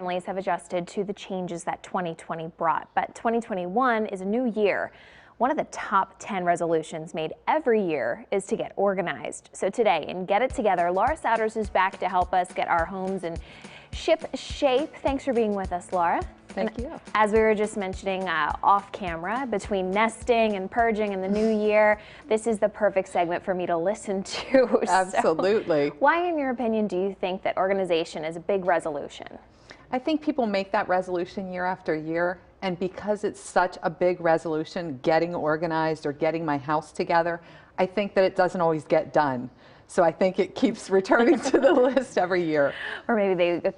Families have adjusted to the changes that 2020 brought, but 2021 is a new year. One of the top 10 resolutions made every year is to get organized. So today, in Get It Together, Laura Souders is back to help us get our homes in ship shape. Thanks for being with us, Laura. Thank you. As we were just mentioning off camera, between nesting and purging in the new year, this is the perfect segment for me to listen to. Absolutely. So, why, in your opinion, do you think that organization is a big resolution? I think people make that resolution year after year, and because it's such a big resolution, getting organized or getting my house together, I think that it doesn't always get done. So I think it keeps returning to the list every year. Or maybe they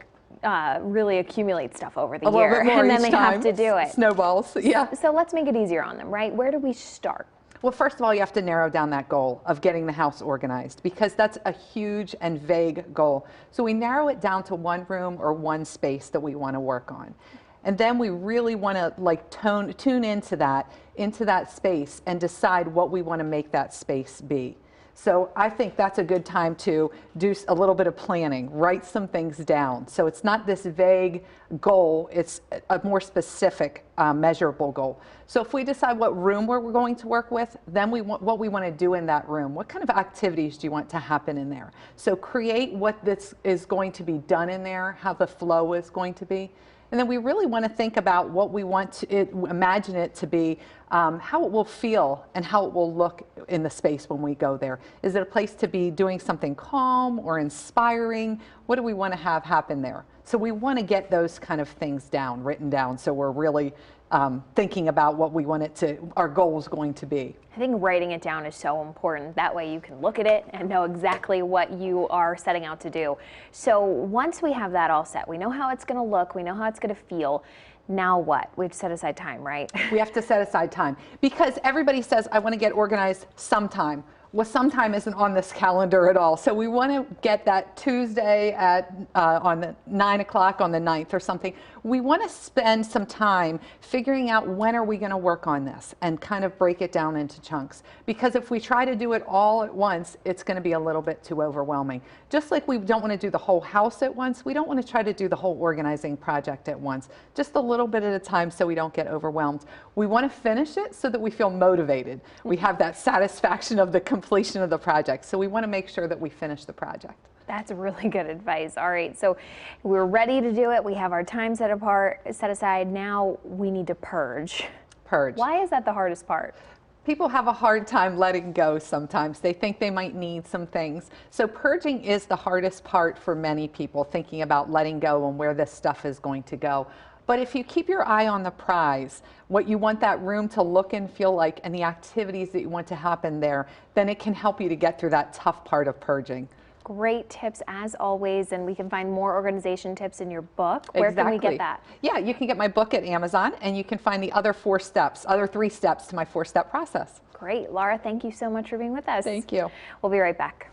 really accumulate stuff over the a year, little bit more and then each they time. have to do it. Snowballs, yeah. So let's make it easier on them, right? Where do we start? Well, first of all, you have to narrow down that goal of getting the house organized, because that's a huge and vague goal. So we narrow it down to one room or one space that we want to work on. And then we really want to tune into that space and decide what we want to make that space be. So I think that's a good time to do a little bit of planning, write some things down. So it's not this vague goal, it's a more specific, measurable goal. So if we decide what room we're going to work with, then what we want to do in that room. What kind of activities do you want to happen in there? So create what this is going to be done in there, how the flow is going to be. And then we really want to think about what we want to imagine it to be, how it will feel and how it will look in the space when we go there. Is it a place to be doing something calm or inspiring? What do we want to have happen there? So we want to get those kind of things down, written down, so we're really thinking about what we want our goal is going to be. I think writing it down is so important. That way you can look at it and know exactly what you are setting out to do. So once we have that all set, we know how it's going to look, we know how it's going to feel. Now what? We have to set aside time, right? We have to set aside time, because everybody says, I want to get organized sometime. Well, sometime isn't on this calendar at all. So we want to get that Tuesday on the 9 o'clock on the 9th or something. We want to spend some time figuring out when are we going to work on this and kind of break it down into chunks. Because if we try to do it all at once, it's going to be a little bit too overwhelming. Just like we don't want to do the whole house at once, we don't want to try to do the whole organizing project at once. Just a little bit at a time so we don't get overwhelmed. We want to finish it so that we feel motivated. We have that satisfaction of the completion of the project. So we want to make sure that we finish the project. That's really good advice. All right, so we're ready to do it. We have our time set aside. Now we need to purge. Purge. Why is that the hardest part? People have a hard time letting go sometimes. They think they might need some things. So purging is the hardest part for many people, thinking about letting go and where this stuff is going to go. But if you keep your eye on the prize, what you want that room to look and feel like, and the activities that you want to happen there, then it can help you to get through that tough part of purging. Great tips as always, and we can find more organization tips in your book. Where can we get that? Yeah, you can get my book at Amazon, and you can find the other 3 steps to my 4-step process. Great. Laura, thank you so much for being with us. Thank you. We'll be right back.